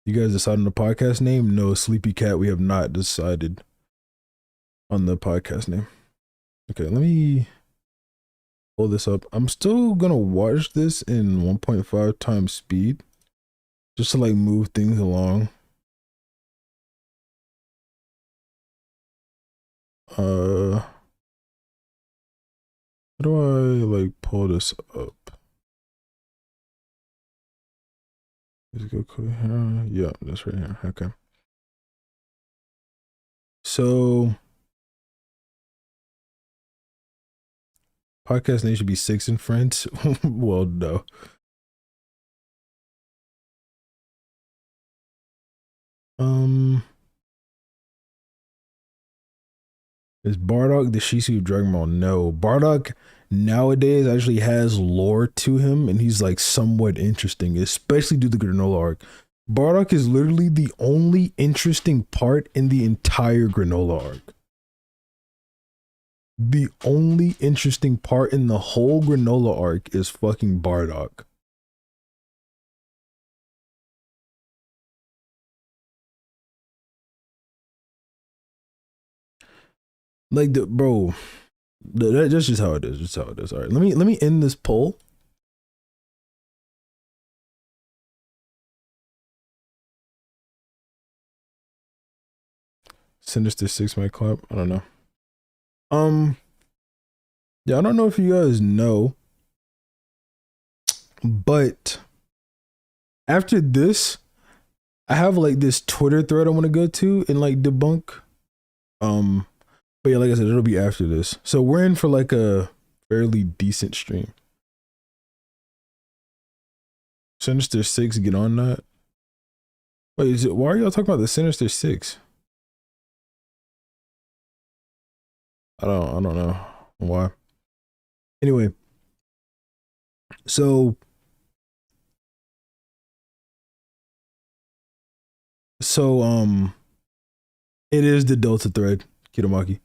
You guys decided on the podcast name? No, Sleepy Cat. We have not decided on the podcast name. Okay, let me pull this up. I'm still gonna watch this in 1.5 times speed, just to like move things along. How do I like pull this up? Is Goku here? Yeah, that's right here. Okay. So podcast name should be Six and Friends. Well, no. Um, is Bardock the Shisu of Dragon Ball? No. Bardock nowadays actually has lore to him, and he's like somewhat interesting, especially due to the granola arc. Bardock is literally the only interesting part in the entire granola arc. The only interesting part in the whole granola arc is fucking Bardock. Like the bro, that's just how it is. Just how it is. All right, let me end this poll. Sinister Six might clap. I don't know. Yeah, I don't know if you guys know, but after this, I have like this Twitter thread I want to go to and like debunk. But yeah, like I said, it'll be after this. So we're in for like a fairly decent stream. Sinister Six, get on that. Wait, why are y'all talking about the Sinister Six? I don't know why. Anyway, so it is the Delta thread, Kitamaki.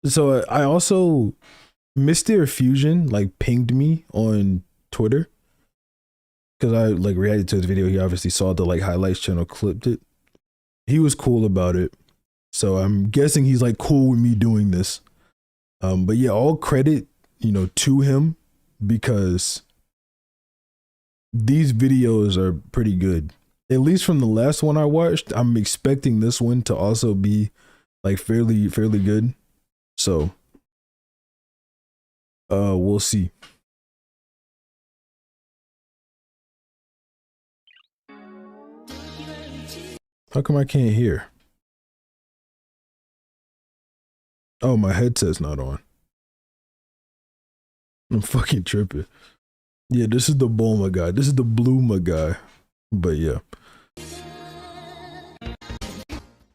So I also Mr. Fusion like pinged me on Twitter because I like reacted to his video. He obviously saw the like highlights channel, clipped it. He was cool about it, so I'm guessing he's like cool with me doing this. But yeah, all credit to him because these videos are pretty good. At least from the last one I watched, I'm expecting this one to also be like fairly good. So we'll see. How come I can't hear? Oh, my headset's not on. I'm fucking tripping. Yeah, this is the Bulma guy. This is the Bluma guy. But yeah.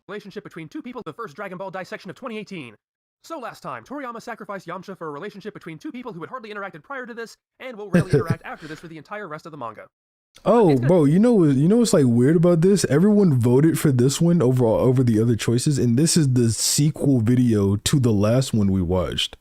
Relationship between two people, the first Dragon Ball dissection of 2018. So last time, Toriyama sacrificed Yamcha for a relationship between two people who had hardly interacted prior to this, and will rarely interact after this for the entire rest of the manga. Oh, bro, you know what's like weird about this? Everyone voted for this one over the other choices, and this is the sequel video to the last one we watched.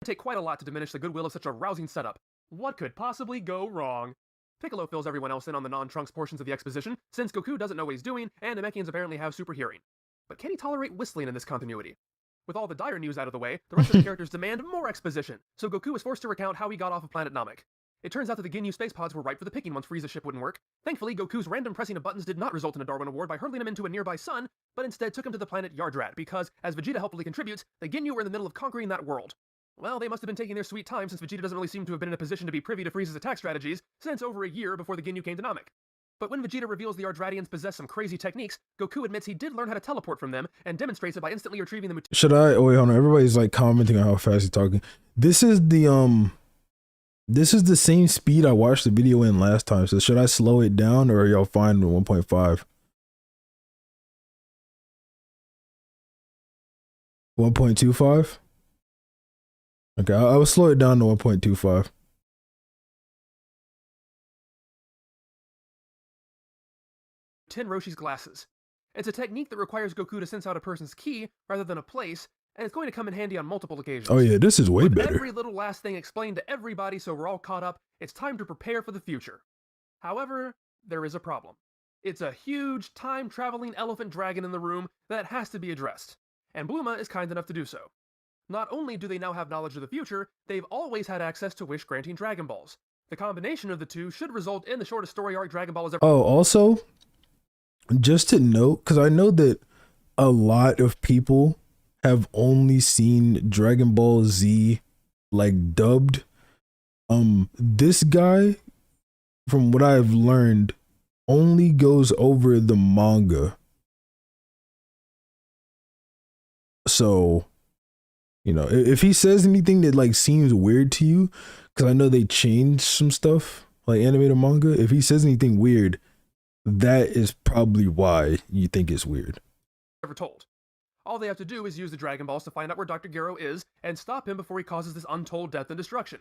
Take quite a lot to diminish the goodwill of such a rousing setup. What could possibly go wrong? Piccolo fills everyone else in on the non-Trunks portions of the exposition, since Goku doesn't know what he's doing, and Namekians apparently have super hearing. But can he tolerate whistling in this continuity? With all the dire news out of the way, the rest of the characters demand more exposition, so Goku is forced to recount how he got off of planet Namek. It turns out that the Ginyu space pods were ripe for the picking once Frieza's ship wouldn't work. Thankfully, Goku's random pressing of buttons did not result in a Darwin Award by hurling him into a nearby sun, but instead took him to the planet Yardrat, because, as Vegeta helpfully contributes, the Ginyu were in the middle of conquering that world. Well, they must have been taking their sweet time since Vegeta doesn't really seem to have been in a position to be privy to Frieza's attack strategies since over a year before the Ginyu came to Namek. But when Vegeta reveals the Yardratians possess some crazy techniques, Goku admits he did learn how to teleport from them and demonstrates it by instantly retrieving the material. Should I? Oh, wait, hold on. Everybody's like commenting on how fast he's talking. This is the same speed I watched the video in last time. So should I slow it down or are y'all fine with 1.5? 1.25? Okay, I will slow it down to 1.25. Ten Roshi's glasses. It's a technique that requires Goku to sense out a person's ki rather than a place, and it's going to come in handy on multiple occasions. Oh yeah, this is way With better. every little last thing explained to everybody so we're all caught up, it's time to prepare for the future. However, there is a problem. It's a huge, time-traveling elephant dragon in the room that has to be addressed, and Bluma is kind enough to do so. Not only do they now have knowledge of the future, they've always had access to wish-granting Dragon Balls. The combination of the two should result in the shortest story arc Dragon Ball has ever... Oh, also, just to note, because I know that a lot of people have only seen Dragon Ball Z like dubbed. This guy, from what I've learned, only goes over the manga. So, you know, if he says anything that like seems weird to you, because I know they changed some stuff like animated manga, if he says anything weird, that is probably why you think it's weird. Ever told. All they have to do is use the Dragon Balls to find out where Dr. Gero is and stop him before he causes this untold death and destruction.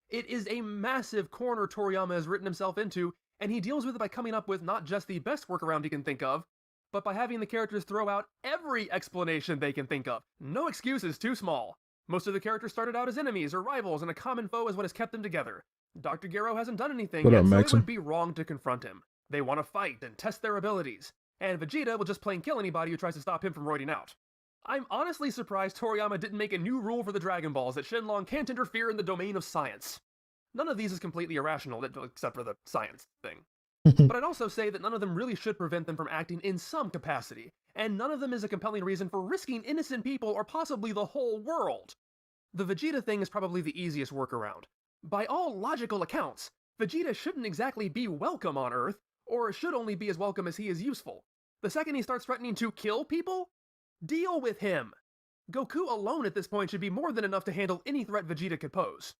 It is a massive corner Toriyama has written himself into, and he deals with it by coming up with not just the best workaround he can think of, but by having the characters throw out every explanation they can think of. No excuse is too small. Most of the characters started out as enemies or rivals, and a common foe is what has kept them together. Dr. Gero hasn't done anything yet, so it would be wrong to confront him. They want to fight and test their abilities, and Vegeta will just plain kill anybody who tries to stop him from roiding out. I'm honestly surprised Toriyama didn't make a new rule for the Dragon Balls that Shenlong can't interfere in the domain of science. None of these is completely irrational, except for the science thing. But I'd also say that none of them really should prevent them from acting in some capacity, and none of them is a compelling reason for risking innocent people or possibly the whole world. The Vegeta thing is probably the easiest workaround. By all logical accounts, Vegeta shouldn't exactly be welcome on Earth, or should only be as welcome as he is useful. The second he starts threatening to kill people, deal with him. Goku alone at this point should be more than enough to handle any threat Vegeta could pose.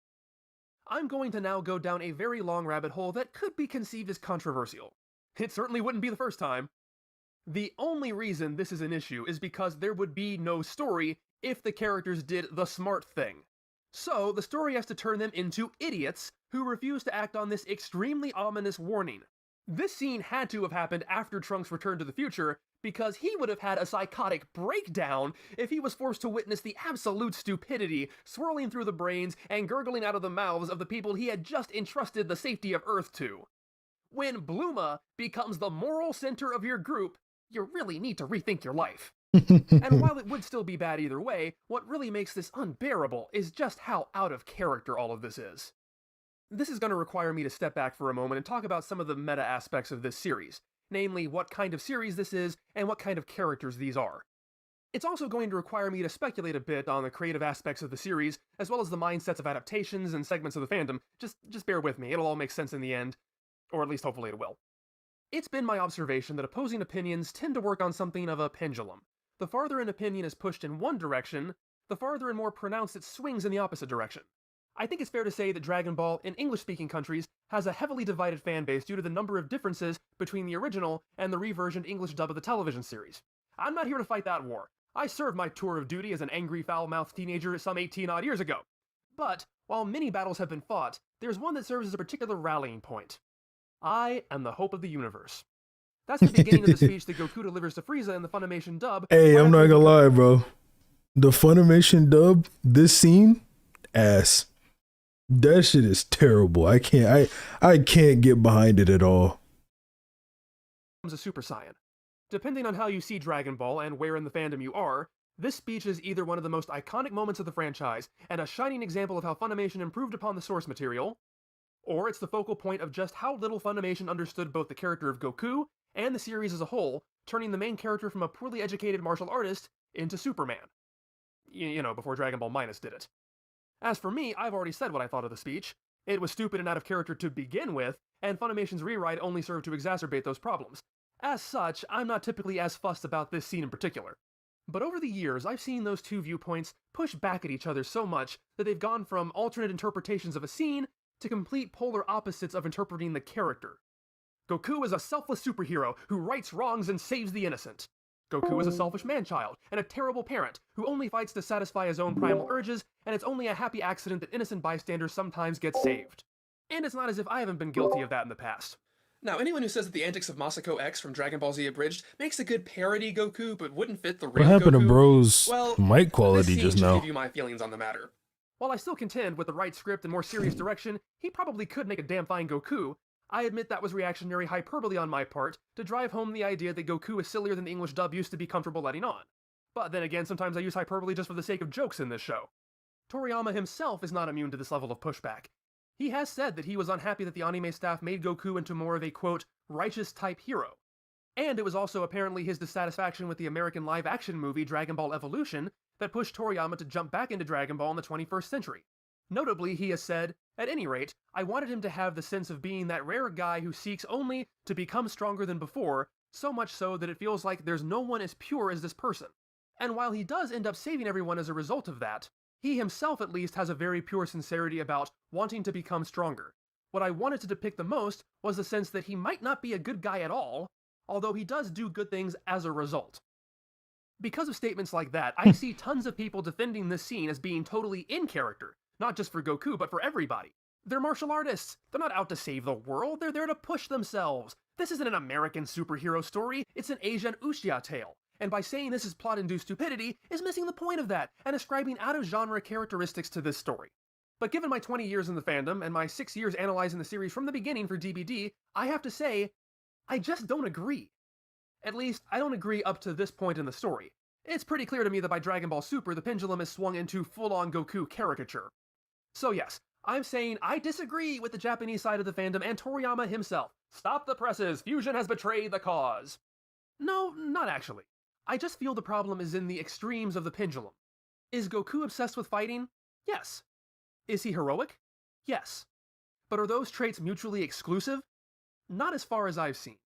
I'm going to now go down a very long rabbit hole that could be conceived as controversial. It certainly wouldn't be the first time. The only reason this is an issue is because there would be no story if the characters did the smart thing. So, the story has to turn them into idiots who refuse to act on this extremely ominous warning. This scene had to have happened after Trunks returned to the future, because he would have had a psychotic breakdown if he was forced to witness the absolute stupidity swirling through the brains and gurgling out of the mouths of the people he had just entrusted the safety of Earth to. When Bluma becomes the moral center of your group, you really need to rethink your life. And while it would still be bad either way, what really makes this unbearable is just how out of character all of this is. This is going to require me to step back for a moment and talk about some of the meta aspects of this series, namely what kind of series this is and what kind of characters these are. It's also going to require me to speculate a bit on the creative aspects of the series, as well as the mindsets of adaptations and segments of the fandom. Just bear with me, it'll all make sense in the end, or at least hopefully it will. It's been my observation that opposing opinions tend to work on something of a pendulum. The farther an opinion is pushed in one direction, the farther and more pronounced it swings in the opposite direction. I think it's fair to say that Dragon Ball, in English-speaking countries, has a heavily divided fan base due to the number of differences between the original and the reversioned English dub of the television series. I'm not here to fight that war. I served my tour of duty as an angry, foul-mouthed teenager some 18-odd years ago. But, while many battles have been fought, there's one that serves as a particular rallying point. I am the hope of the universe. That's the beginning of the speech that Goku delivers to Frieza in the Funimation dub. Hey, I'm not gonna lie, bro. The Funimation dub, this scene, ass. That shit is terrible. I can't get behind it at all. A Super Saiyan. Depending on how you see Dragon Ball and where in the fandom you are, this speech is either one of the most iconic moments of the franchise and a shining example of how Funimation improved upon the source material, or it's the focal point of just how little Funimation understood both the character of Goku and the series as a whole, turning the main character from a poorly educated martial artist into Superman. You know, before Dragon Ball Minus did it. As for me, I've already said what I thought of the speech. It was stupid and out of character to begin with, and Funimation's rewrite only served to exacerbate those problems. As such, I'm not typically as fussed about this scene in particular. But over the years, I've seen those two viewpoints push back at each other so much that they've gone from alternate interpretations of a scene to complete polar opposites of interpreting the character. Goku is a selfless superhero who rights wrongs and saves the innocent. Goku is a selfish man-child and a terrible parent who only fights to satisfy his own primal urges, and it's only a happy accident that innocent bystanders sometimes get saved. And it's not as if I haven't been guilty of that in the past. Now, anyone who says that the antics of Masako X from Dragon Ball Z Abridged makes a good parody Goku but wouldn't fit the What real happened to Goku, bro's well, mic this quality scene just should give now? you my feelings on the matter. While I still contend with the right script and more serious direction, he probably could make a damn fine Goku. I admit that was reactionary hyperbole on my part to drive home the idea that Goku is sillier than the English dub used to be comfortable letting on. But then again, sometimes I use hyperbole just for the sake of jokes in this show. Toriyama himself is not immune to this level of pushback. He has said that he was unhappy that the anime staff made Goku into more of a, quote, righteous type hero. And it was also apparently his dissatisfaction with the American live-action movie Dragon Ball Evolution that pushed Toriyama to jump back into Dragon Ball in the 21st century. Notably, he has said, at any rate, I wanted him to have the sense of being that rare guy who seeks only to become stronger than before, so much so that it feels like there's no one as pure as this person. And while he does end up saving everyone as a result of that, he himself at least has a very pure sincerity about wanting to become stronger. What I wanted to depict the most was the sense that he might not be a good guy at all, although he does do good things as a result. Because of statements like that, I see tons of people defending this scene as being totally in character, not just for Goku, but for everybody. They're martial artists. They're not out to save the world, they're there to push themselves. This isn't an American superhero story, it's an Asian wuxia tale. And by saying this is plot-induced stupidity is missing the point of that and ascribing out-of-genre characteristics to this story. But given my 20 years in the fandom and my 6 years analyzing the series from the beginning for DBD, I have to say, I just don't agree. At least, I don't agree up to this point in the story. It's pretty clear to me that by Dragon Ball Super, the pendulum is swung into full-on Goku caricature. So yes, I'm saying I disagree with the Japanese side of the fandom and Toriyama himself. Stop the presses, Fusion has betrayed the cause. No, not actually. I just feel the problem is in the extremes of the pendulum. Is Goku obsessed with fighting? Yes. Is he heroic? Yes. But are those traits mutually exclusive? Not as far as I've seen.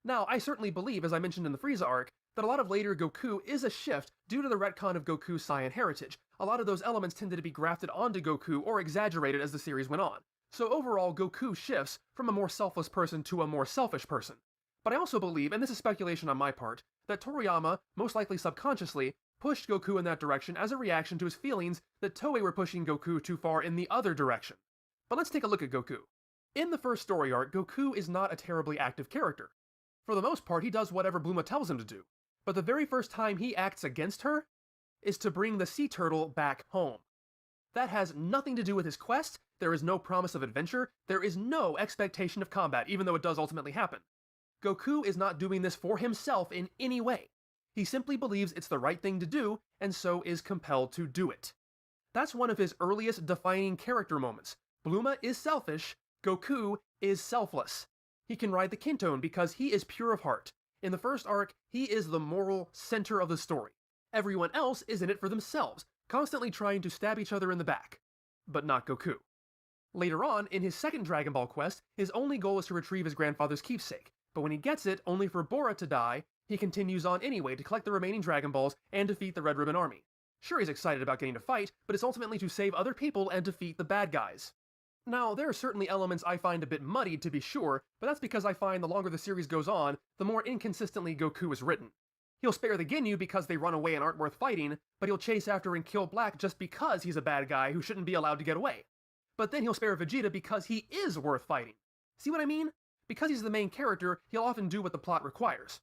Now, I certainly believe, as I mentioned in the Frieza arc, that a lot of later Goku is a shift due to the retcon of Goku's Saiyan heritage. A lot of those elements tended to be grafted onto Goku or exaggerated as the series went on. So overall, Goku shifts from a more selfless person to a more selfish person. But I also believe, and this is speculation on my part, that Toriyama, most likely subconsciously, pushed Goku in that direction as a reaction to his feelings that Toei were pushing Goku too far in the other direction. But let's take a look at Goku. In the first story arc, Goku is not a terribly active character. For the most part, he does whatever Bluma tells him to do. But the very first time he acts against her is to bring the sea turtle back home. That has nothing to do with his quest, there is no promise of adventure, there is no expectation of combat, even though it does ultimately happen. Goku is not doing this for himself in any way. He simply believes it's the right thing to do, and so is compelled to do it. That's one of his earliest defining character moments. Bluma is selfish, Goku is selfless. He can ride the Kintone because he is pure of heart. In the first arc, he is the moral center of the story. Everyone else is in it for themselves, constantly trying to stab each other in the back. But not Goku. Later on, in his second Dragon Ball quest, his only goal is to retrieve his grandfather's keepsake. But when he gets it, only for Bora to die, he continues on anyway to collect the remaining Dragon Balls and defeat the Red Ribbon Army. Sure, he's excited about getting to fight, but it's ultimately to save other people and defeat the bad guys. Now, there are certainly elements I find a bit muddied to be sure, but that's because I find the longer the series goes on, the more inconsistently Goku is written. He'll spare the Ginyu because they run away and aren't worth fighting, but he'll chase after and kill Black just because he's a bad guy who shouldn't be allowed to get away. But then he'll spare Vegeta because he is worth fighting. See what I mean? Because he's the main character, he'll often do what the plot requires.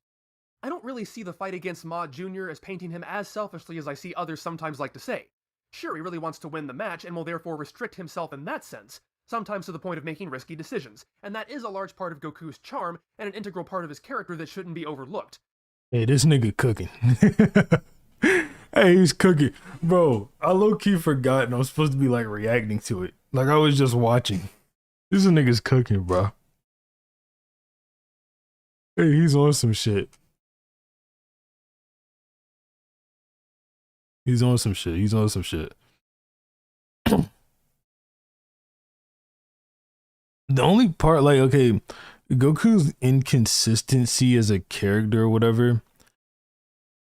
I don't really see the fight against Ma Jr. as painting him as selfishly as I see others sometimes like to say. Sure, he really wants to win the match and will therefore restrict himself in that sense, sometimes to the point of making risky decisions, and that is a large part of Goku's charm and an integral part of his character that shouldn't be overlooked. Hey, this nigga cooking. Hey, he's cooking. Bro, I low-key forgot and I was supposed to be like reacting to it. Like I was just watching. This nigga's cooking, bro. Hey, he's on some shit. He's on some shit. He's on some shit. The only part, like, okay, Goku's inconsistency as a character or whatever,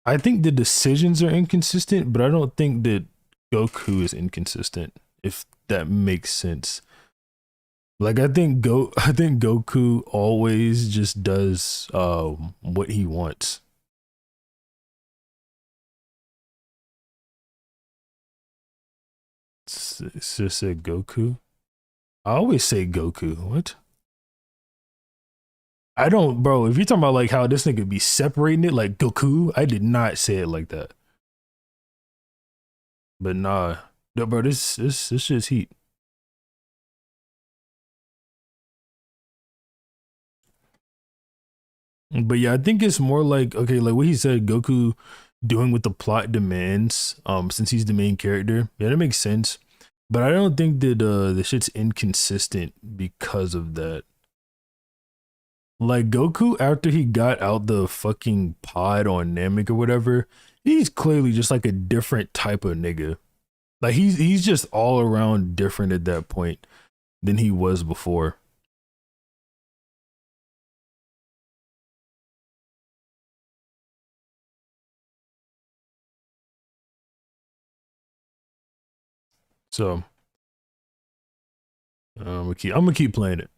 I think the decisions are inconsistent, but I don't think that Goku is inconsistent, if that makes sense. Like, I think Goku always just does what he wants. Sis said Goku. I always say Goku. What? I don't, bro. If you're talking about like how this nigga be separating it, like Goku, I did not say it like that. But nah, no, bro. This shit's heat. But yeah, I think it's more like okay, like what he said, Goku doing what the plot demands. Since he's the main character, yeah, that makes sense. But I don't think that the shit's inconsistent because of that. Like Goku, after he got out the fucking pod on Namek or whatever, he's clearly just like a different type of nigga. Like he's just all around different at that point than he was before. So I'm gonna keep playing it.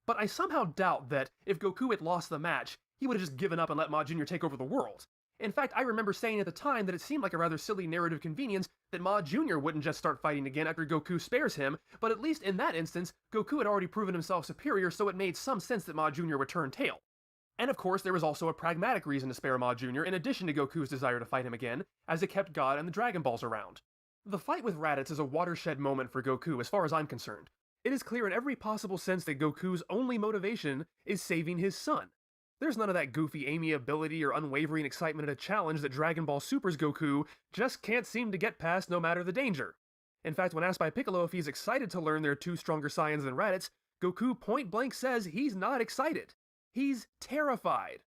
But I somehow doubt that if Goku had lost the match, he would have just given up and let Ma Jr. take over the world. In fact, I remember saying at the time that it seemed like a rather silly narrative convenience that Ma Jr. wouldn't just start fighting again after Goku spares him, but at least in that instance, Goku had already proven himself superior, so it made some sense that Ma Jr. would turn tail. And of course, there was also a pragmatic reason to spare Ma Jr. in addition to Goku's desire to fight him again, as it kept God and the Dragon Balls around. The fight with Raditz is a watershed moment for Goku as far as I'm concerned. It is clear in every possible sense that Goku's only motivation is saving his son. There's none of that goofy amiability or unwavering excitement at a challenge that Dragon Ball Super's Goku just can't seem to get past no matter the danger. In fact, when asked by Piccolo if he's excited to learn there are two stronger Saiyans than Raditz, Goku point blank says he's not excited. He's terrified.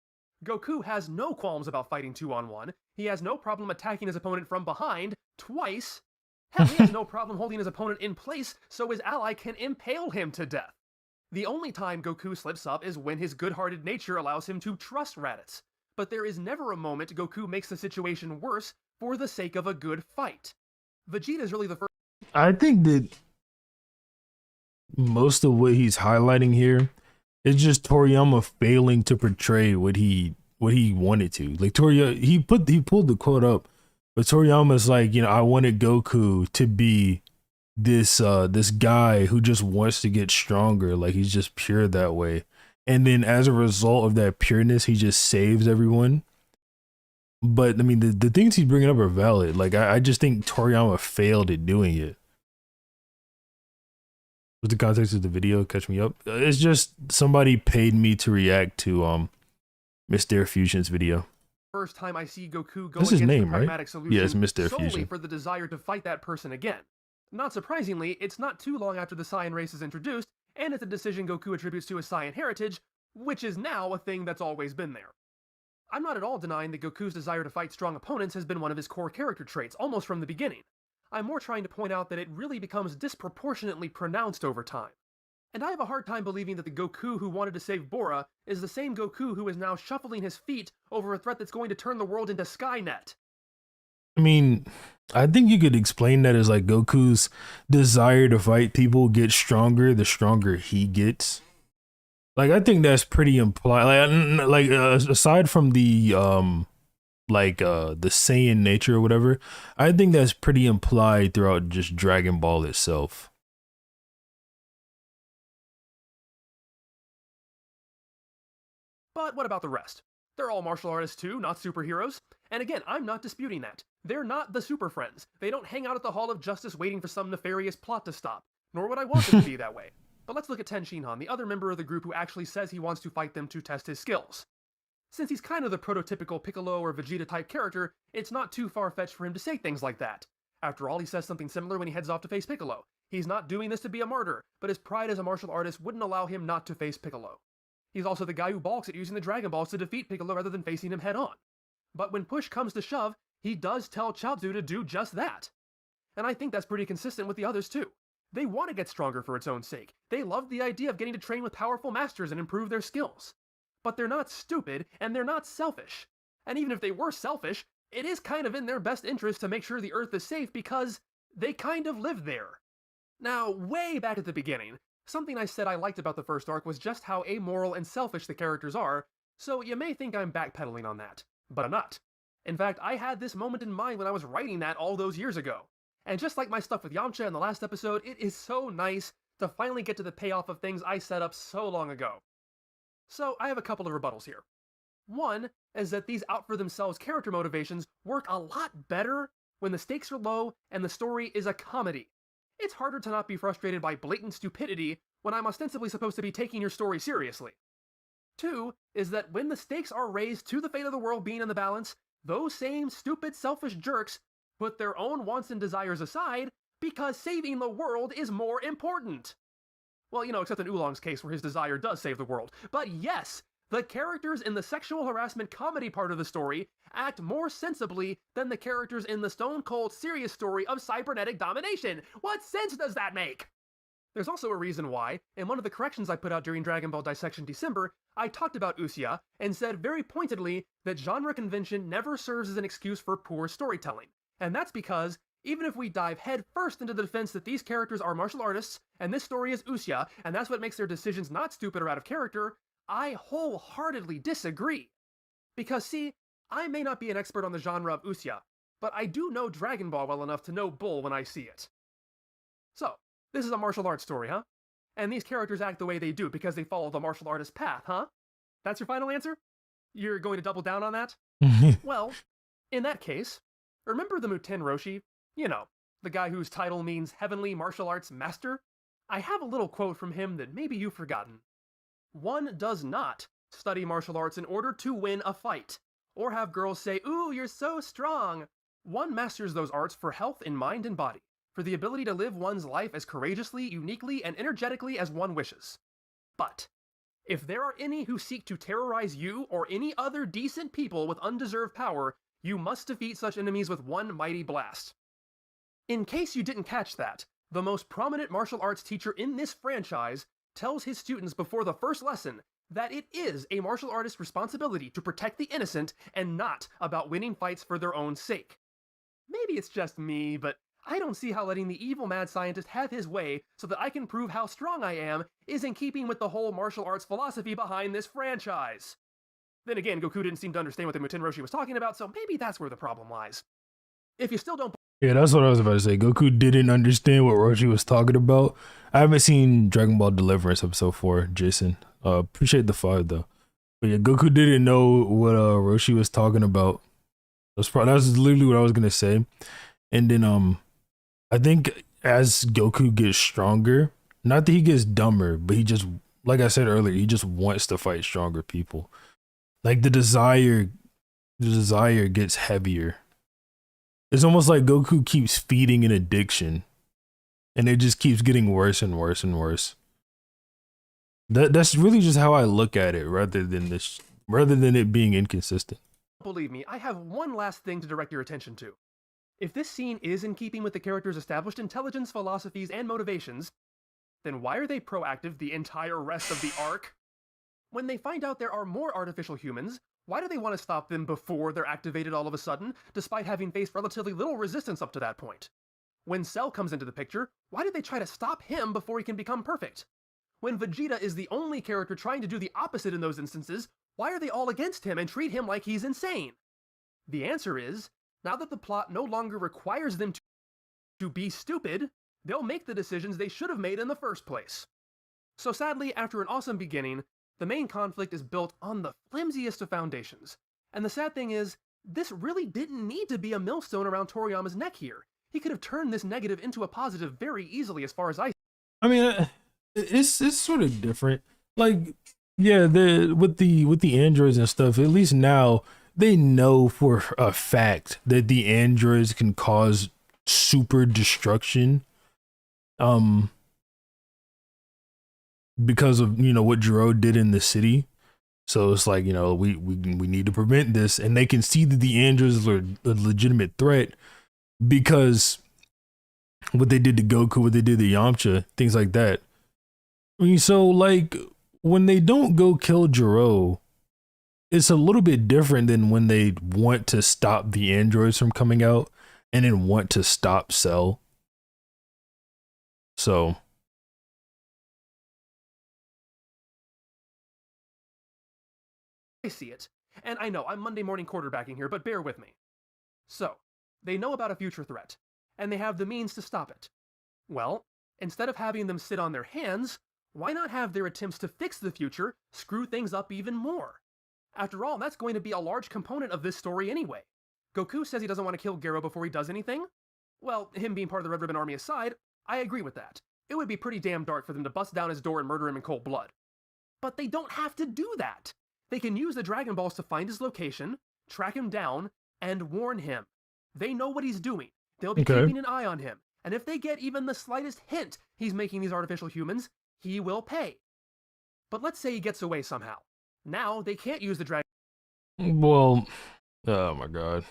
Goku has no qualms about fighting 2-on-1. He has no problem attacking his opponent from behind, twice. Hell, he has no problem holding his opponent in place so his ally can impale him to death. The only time Goku slips up is when his good-hearted nature allows him to trust Raditz. But there is never a moment Goku makes the situation worse for the sake of a good fight. Vegeta is really the first. I think that most of what he's highlighting here is just Toriyama failing to portray what he wanted to. Like he pulled the quote up, but Toriyama's like, I wanted Goku to be this guy who just wants to get stronger. Like he's just pure that way. And then as a result of that pureness, he just saves everyone. But I mean, the things he's bringing up are valid. Like I just think Toriyama failed at doing it. What's the context of the video? Catch me up. It's just somebody paid me to react to Mr. Fusion's video. First time I see Goku go That's his against name, the pragmatic right? solution Yeah, it's Mr. solely Fusion. for the desire to fight that person again. Not surprisingly, it's not too long after the Saiyan race is introduced, and it's a decision Goku attributes to his Saiyan heritage, which is now a thing that's always been there. I'm not at all denying that Goku's desire to fight strong opponents has been one of his core character traits, almost from the beginning. I'm more trying to point out that it really becomes disproportionately pronounced over time. And I have a hard time believing that the Goku who wanted to save Bora is the same Goku who is now shuffling his feet over a threat that's going to turn the world into Skynet. I mean, I think you could explain that as like Goku's desire to fight people gets stronger the stronger he gets. Like I think that's pretty implied. Like aside from the the Saiyan nature or whatever, I think that's pretty implied throughout just Dragon Ball itself. But what about the rest? They're all martial artists too, not superheroes. And again, I'm not disputing that. They're not the Super Friends. They don't hang out at the Hall of Justice waiting for some nefarious plot to stop. Nor would I want them to be that way. But let's look at Ten Shinhan, the other member of the group who actually says he wants to fight them to test his skills. Since he's kind of the prototypical Piccolo or Vegeta type character, it's not too far-fetched for him to say things like that. After all, he says something similar when he heads off to face Piccolo. He's not doing this to be a martyr, but his pride as a martial artist wouldn't allow him not to face Piccolo. He's also the guy who balks at using the Dragon Balls to defeat Piccolo rather than facing him head-on. But when push comes to shove, he does tell Chaozu to do just that. And I think that's pretty consistent with the others too. They want to get stronger for its own sake. They love the idea of getting to train with powerful masters and improve their skills. But they're not stupid, and they're not selfish. And even if they were selfish, it is kind of in their best interest to make sure the Earth is safe because they kind of live there. Now, way back at the beginning, something I said I liked about the first arc was just how amoral and selfish the characters are, so you may think I'm backpedaling on that. But I'm not. In fact, I had this moment in mind when I was writing that all those years ago. And just like my stuff with Yamcha in the last episode, it is so nice to finally get to the payoff of things I set up so long ago. So I have a couple of rebuttals here. One is that these out-for-themselves character motivations work a lot better when the stakes are low and the story is a comedy. It's harder to not be frustrated by blatant stupidity when I'm ostensibly supposed to be taking your story seriously. Two is that when the stakes are raised to the fate of the world being in the balance, those same stupid, selfish jerks put their own wants and desires aside because saving the world is more important. Well, except in Oolong's case where his desire does save the world. But yes, the characters in the sexual harassment comedy part of the story act more sensibly than the characters in the stone-cold serious story of cybernetic domination. What sense does that make? There's also a reason why, in one of the corrections I put out during Dragon Ball Dissection December, I talked about Usia and said very pointedly that genre convention never serves as an excuse for poor storytelling. And that's because, even if we dive head first into the defense that these characters are martial artists, and this story is Usia, and that's what makes their decisions not stupid or out of character, I wholeheartedly disagree. Because see, I may not be an expert on the genre of Usia, but I do know Dragon Ball well enough to know Bull when I see it. So, this is a martial arts story, huh? And these characters act the way they do because they follow the martial artist path, huh? That's your final answer? You're going to double down on that? Well, in that case, remember the Muten Roshi? The guy whose title means Heavenly Martial Arts Master? I have a little quote from him that maybe you've forgotten. One does not study martial arts in order to win a fight, or have girls say, "Ooh, you're so strong." One masters those arts for health in mind and body, for the ability to live one's life as courageously, uniquely, and energetically as one wishes. But, if there are any who seek to terrorize you or any other decent people with undeserved power, you must defeat such enemies with one mighty blast. In case you didn't catch that, the most prominent martial arts teacher in this franchise tells his students before the first lesson that it is a martial artist's responsibility to protect the innocent and not about winning fights for their own sake. Maybe it's just me, but I don't see how letting the evil mad scientist have his way so that I can prove how strong I am is in keeping with the whole martial arts philosophy behind this franchise. Then again, Goku didn't seem to understand what the Muten Roshi was talking about, so maybe that's where the problem lies. If you still don't... Yeah, that's what I was about to say. Goku didn't understand what Roshi was talking about. I haven't seen Dragon Ball Deliverance episode 4, Jason. Appreciate the 5 though. But yeah, Goku didn't know what Roshi was talking about. That's literally what I was gonna say. And then I think as Goku gets stronger, not that he gets dumber, but he just, like I said earlier, he just wants to fight stronger people. Like the desire gets heavier. It's almost like Goku keeps feeding an addiction, and it just keeps getting worse and worse and worse. That's really just how I look at it, rather than it being inconsistent. Believe me, I have one last thing to direct your attention to. If this scene is in keeping with the character's established intelligence, philosophies, and motivations, then why are they proactive the entire rest of the arc? When they find out there are more artificial humans, why do they want to stop them before they're activated all of a sudden, despite having faced relatively little resistance up to that point? When Cell comes into the picture, why do they try to stop him before he can become perfect? When Vegeta is the only character trying to do the opposite in those instances, why are they all against him and treat him like he's insane? The answer is, now that the plot no longer requires them to be stupid, they'll make the decisions they should have made in the first place. So sadly, after an awesome beginning, the main conflict is built on the flimsiest of foundations. And the sad thing is, this really didn't need to be a millstone around Toriyama's neck here. He could have turned this negative into a positive very easily as far as I mean, it's sort of different. Like, yeah, with the androids and stuff, at least now they know for a fact that the androids can cause super destruction. Because of what Jiro did in the city. So it's like, we need to prevent this, and they can see that the androids are a legitimate threat because what they did to Goku, what they did to Yamcha, things like that. I mean, so like when they don't go kill Jiro, it's a little bit different than when they want to stop the androids from coming out and then want to stop Cell. So I see it. And I know, I'm Monday morning quarterbacking here, but bear with me. So, they know about a future threat, and they have the means to stop it. Well, instead of having them sit on their hands, Why not have their attempts to fix the future screw things up even more? After all, that's going to be a large component of this story anyway. Goku says he doesn't want to kill Gero before he does anything. Well, him being part of the Red Ribbon Army aside, I agree with that. It would be pretty damn dark for them to bust down his door and murder him in cold blood. But they don't have to do that. They can use the Dragon Balls to find his location, track him down, and warn him. They know what he's doing. They'll be keeping an eye on him. And if they get even the slightest hint he's making these artificial humans, he will pay. But let's say he gets away somehow. Now they can't use the Dragon. Well, oh my god.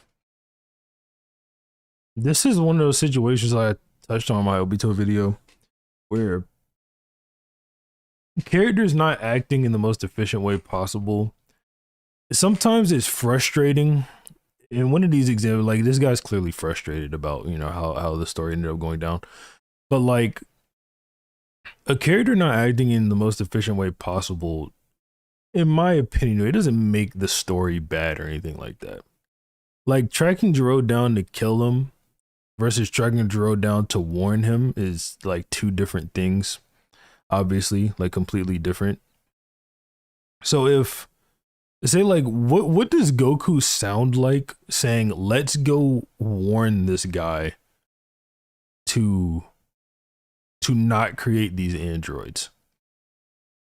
This is one of those situations I touched on in my Obito video where characters not acting in the most efficient way possible. Sometimes it's frustrating. In one of these examples, like this guy's clearly frustrated about, you know, how the story ended up going down. But like a character not acting in the most efficient way possible, in my opinion, it doesn't make the story bad or anything like that. Like tracking Gero down to kill him versus tracking Gero down to warn him is like two different things. Obviously, like completely different. So if say like what does Goku sound like saying, let's go warn this guy to not create these androids?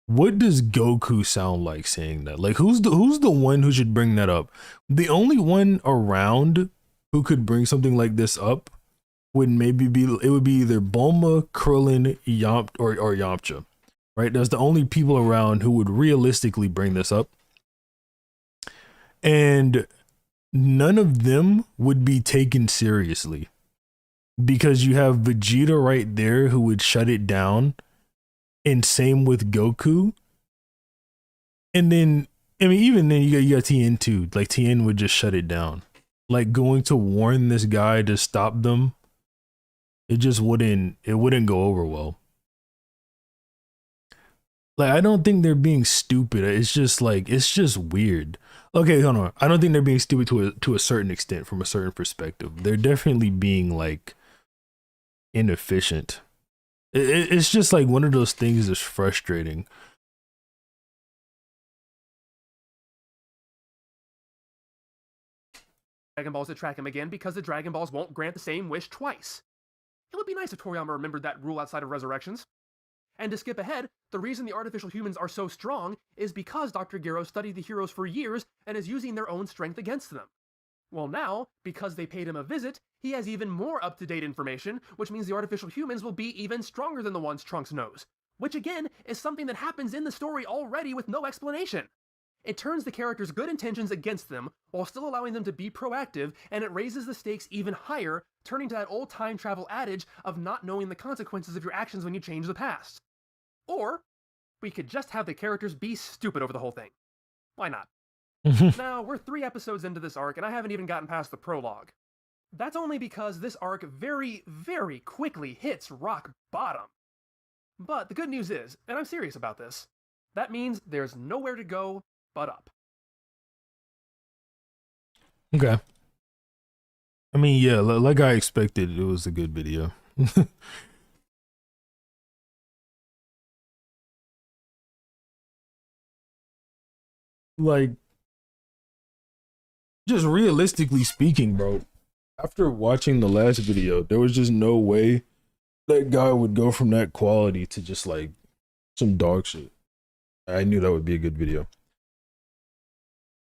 What does Goku sound like saying that? Like who's the one who should bring that up? The only one around who could bring something like this up would maybe be, it would be either Bulma, Krillin, or Yamcha, right? That's the only people around who would realistically bring this up. And none of them would be taken seriously because you have Vegeta right there who would shut it down, and same with Goku. And then, I mean, even then you got Tien too. Like Tien would just shut it down. Like going to warn this guy to stop them, it just wouldn't go over well. Like, I don't think they're being stupid. It's just like, it's just weird. Okay, hold on. I don't think they're being stupid to a certain extent from a certain perspective. They're definitely being like inefficient. It's just like one of those things that's frustrating. Dragon Balls to track him again because the Dragon Balls won't grant the same wish twice. It would be nice if Toriyama remembered that rule outside of Resurrections. And to skip ahead, the reason the artificial humans are so strong is because Dr. Gero studied the heroes for years and is using their own strength against them. Well now, because they paid him a visit, he has even more up-to-date information, which means the artificial humans will be even stronger than the ones Trunks knows. Which again, is something that happens in the story already with no explanation. It turns the characters' good intentions against them, while still allowing them to be proactive, and it raises the stakes even higher, turning to that old time travel adage of not knowing the consequences of your actions when you change the past. Or, we could just have the characters be stupid over the whole thing. Why not? Now, we're 3 episodes into this arc, and I haven't even gotten past the prologue. That's only because this arc very, very quickly hits rock bottom. But the good news is, and I'm serious about this, that means there's nowhere to go but up. Okay. I mean, yeah, like I expected, it was a good video. Like, just realistically speaking, bro, after watching the last video, there was just no way that guy would go from that quality to just like some dog shit. I knew that would be a good video.